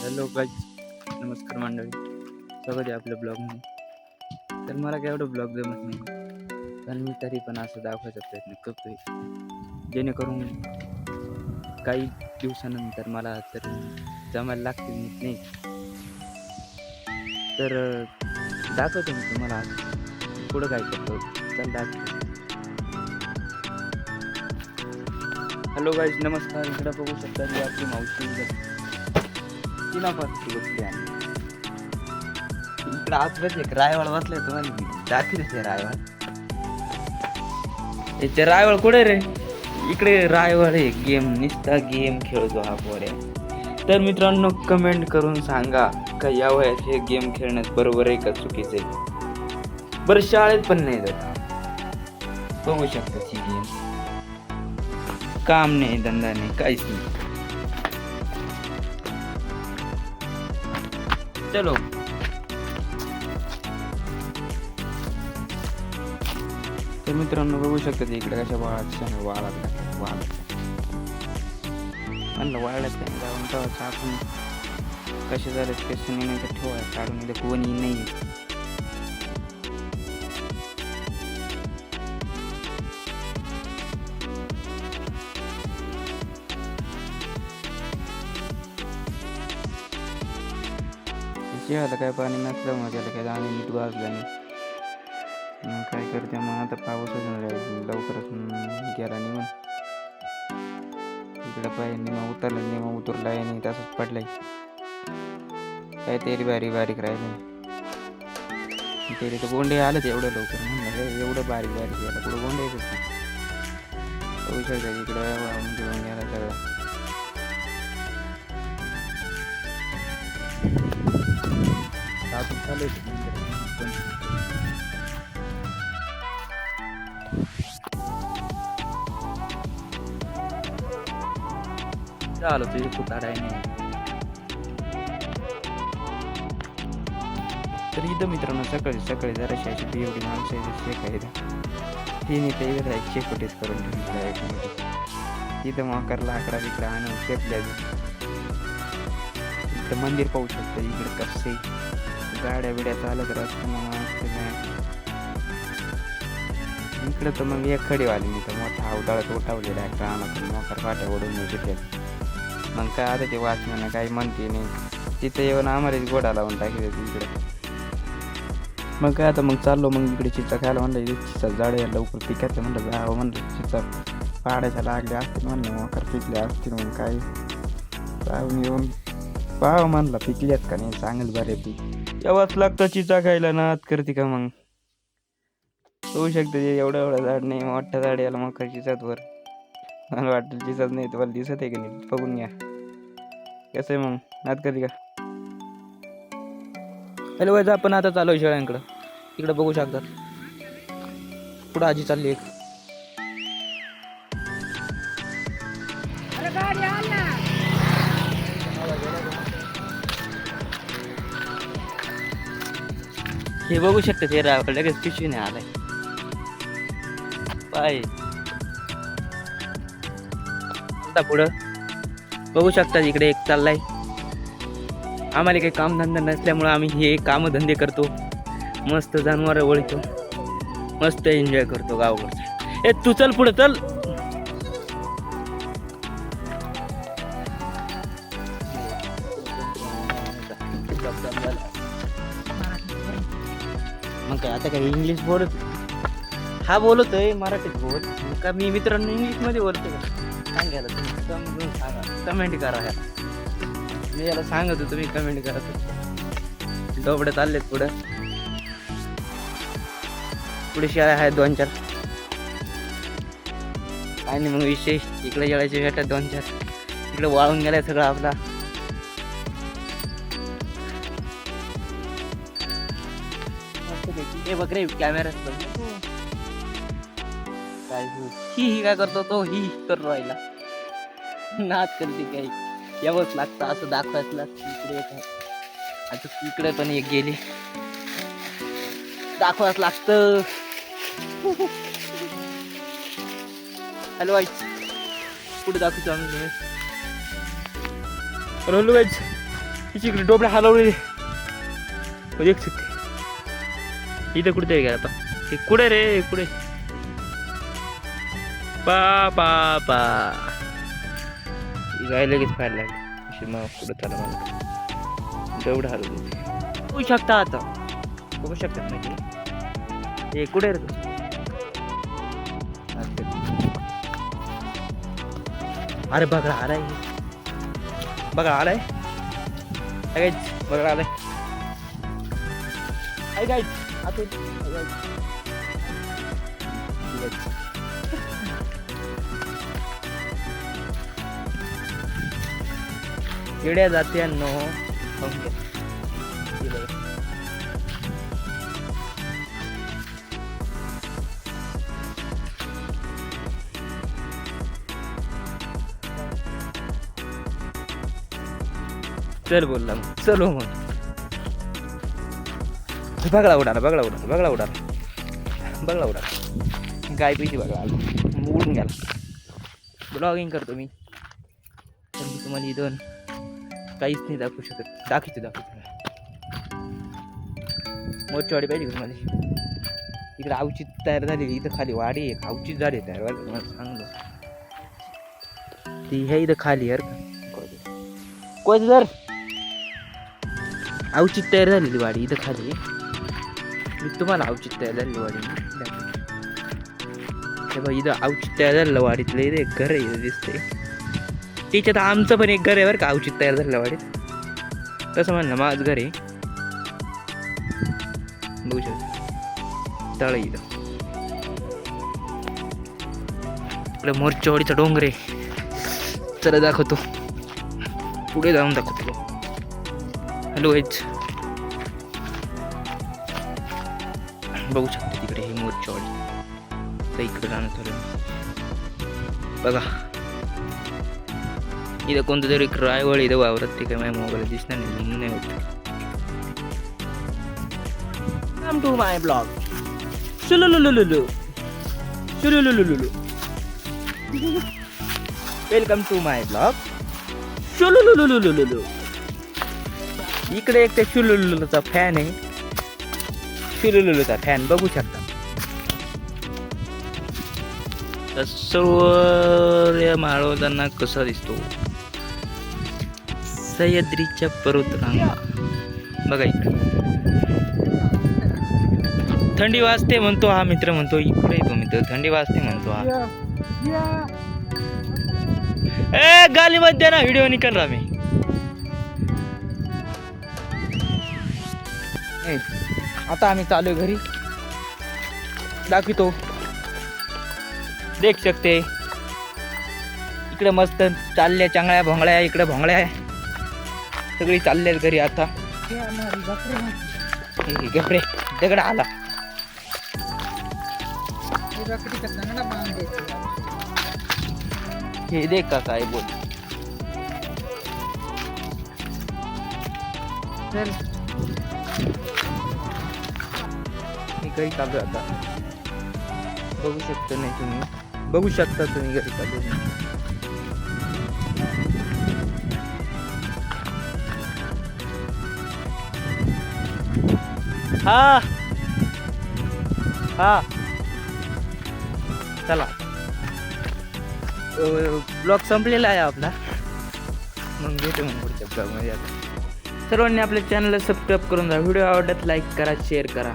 Hello guys, नमस्कार मंडळी. स्वागत आहे आपल्या ब्लॉगमध्ये. तर मला काय एवढं ब्लॉग जमत नाही, पण मी तरी पण असं दाखवायचा प्रयत्न करतोय, जेणेकरून काही दिवसानंतर मला तर जमायला लागतील नाही तर दाखवतो मी तुम्हाला आज पुढं काय करतो. चल दाखवतो. हॅलो गाईज, नमस्कार. इकडं बघू शकता मी आपली मावशी बसली आहे. इकडं आजच एक रायवळ बसलाय, तुम्हाला मी दाखवते रायवळ. याचे रायवळ कुठे रे? इकडे रायवळ आहे. गेम निस्ता गेम खेळतो हा पोऱ्या. तर मित्रांनो, कमेंट करून सांगा का या वयात हे गेम खेळण्यात बरोबर आहे का चुकीचं आहे. बरं, शाळेत पण नाही जात. बघू शकता ही गेम. काम नाही, धंदा नाही, काहीच नाही. चलो. तर मित्रांनो, बघू शकता इकडे कशा वाळत म्हणलं वाळल्यात काय जाऊन तेव्हा आपण कसे झाले ते सुनीचं ठेवाय काढून इथे कोणी नाही. शेळाला काय पाणी नसलं मग त्याला काय दाणे नीट वाजलं नाही. मग काय करते, मग आता पाऊस लवकरच गेला निघून. इकडं पाहिजे निमा उतरला, निमा उतरला आणि तसंच पडलाय. काय तरी बारीक बारीक राहिलं तरी तर गोंडे आलं एवढं लवकर. म्हणलं एवढं बारीक बारीक गेला पुढं गोंडे येत इकडं वाहून घेऊन गेला सगळं. चालू आलो तुझे पुताडाय नाही. तर इथं मित्रांनो सकाळी जराशी अशी एवढी माणसं शेकायला तिने ते शेकोटीच करून ठेवली. इथं मकरला आकडा बिकडा आणून शेपल्या. इथं मंदिर पाहू शकतं. इकडे कसे गाड्या बिड्या चालत रस्त्यानं. इकडं तर मग एक खडीवाली मी तर मोठा अवताळत उठावलेला आहे. रानातून मकर फाट्या ओढून शिकेल. मग काय आता ते वाचण्यानं काही म्हणते नाही. तिथे येऊन आम्हालाच गोडा लावून टाकले इकडे. मग काय आता मग चाललो मग इकडे चिचा खायला. म्हणलं चिचा झाड लवकर पिकायचं. म्हणलं जावं, म्हणलं चिचा पाडायच्या लागल्या असतील. म्हणलं मकर पिकले असतील. मग काय जाऊन येऊन पाहावं म्हणलं पिकल्यात का नाही. चांगलं बरे पीक यावंच लागतं चिचा खायला. नात करते का मग. होऊ शकतं एवढं झाड नाही, मोठं झाड याला मकर चिचात वर. मला वाटतं दिसत नाही, तुम्हाला दिसत आहे की नाही बघून घ्या कसं आहे. मग नात करते का. हॅलो वाईज, आपण आता चालू शेळ्यांकडं. इकडं बघू शकतात पुढं आजी चालली एक. हे बघू शकतात हे रावळ लगेच पिशवी नाही आलाय पाय. आता पुढं बघू शकतात इकडे एक चाललाय. आम्हाला काही कामधंदा नसल्यामुळं आम्ही हे कामधंदे करतो. मस्त जनावरं ओळखतो, मस्त एन्जॉय करतो गावाकडचं. ए तू चल पुढं चल. मग काय आता काय इंग्लिश बोलत हा बोलतोय मराठीत बोल का. मी मित्रांनो इंग्लिशमध्ये बोलतो का सांगायला तुम्ही समजून सांगा. कमेंट करा ह्याला. मी याला सांगतो, तुम्ही कमेंट करा. डोबडे चाललेत पुढं. पुढे शाळा आहेत 2-4. आणि मग विशेष इकडे जेवायचे भेटतात 2-4. इकडे वाळून गेलाय सगळं आपला. हे बघ रे कॅमेऱ्यात काय ही काय करतो तो. ही करून राहिला नाच करते काही. यावंच लागतं असं दाखवायचं लागतं. इकडे एक आहे आता, इकडे पण एक गेली. दाखवायच लागतं. हॅलो वाईच पुढे दाखवतो आम्ही. रोलू वाईच इकडे डोबळे हलवले देख शकते. इथं कुठे गेला आता हे कुठे रे कुठे पा पा पा गाय लगेच खायला लागली मग पुढे त्याला मला तेवढं हलवले बघू शकता आता बघू शकतात नाही हे कुठे रे तू अरे बघा आलाय बघा आलाय बघा आलाय I guys, atun. किड्या जाते नो चल बोलला चलो मग बगळा उडाला गाय पैसे बघा उडून गेला. ब्लॉगिंग करतो मी तर मी तुम्हाला इथून काहीच नाही दाखवू शकत. दाखवतो मोठीवाडी पाहिजे का तुम्हाला इकडे अवचित तयार झालेली इथं खाली वाडी आहे अवचित झाली तयार व्हायला तुम्हाला सांगलो ती हे इथं खाली यार कोण जर अवचित तयार झालेली वाडी इथं खाली मी तुम्हाला अवचित तयार झालेली वाडी इथं अवचित तयार झालेलं वाडीतलं इथे एक घर आहे दिसते त्याच्यात आमचं पण एक घर आहे बरं का अवचित तयार झालेल्या वाडीत तसं म्हणलं माझं घर आहे बघू शकतो तळ इथं इकडे मोरचवाडीचा डोंगर आहे चला दाखवतो पुढे जाऊन दाखवतो. हॅलो हेच बघू शकतो तिकडे हे मोरचवाडी तर इकडे जाणं ठरवलं बघा इथं कोणतं तरी रायवळ इथं वावरत ते काय माझ्या मोबाईल दिसणार नाही होत. Come to my blog welcome to my blog इकडे एक त्या शुलुलुलूचा फॅन आहे शुलुलुलूचा फॅन बघू शकता. सूर्य माळवताना कसा दिसतो सह्याद्रीच्या पर्वतरांगा बघा इकडे थंडी वाजते म्हणतो हा मित्र म्हणतो इकडे तो मित्र थंडी वाजते म्हणतो हा ए गालीमध्ये ना व्हिडिओ निकाल रहा मी आता आम्ही चालू घरी दाखवतो देख शकते इकडे मस्त चालल्या चांगल्या भोंगळ्या इकडे भोंगळ्या सगळी चालल्या घरी आता गपरे दगड आला हे देख का काय बोल मी घरी चालू आता बघू शकता नाही तुम्ही बघू शकता तुम्ही घरी चालू हा हा चला ब्लॉग संपलेला आहे आपला मग भेटू मग पुढच्या ब्लॉगमध्ये आता सर्वांनी आपल्या चॅनलला सबस्क्राईब करून द्या व्हिडिओ आवडत लाईक करा शेअर करा.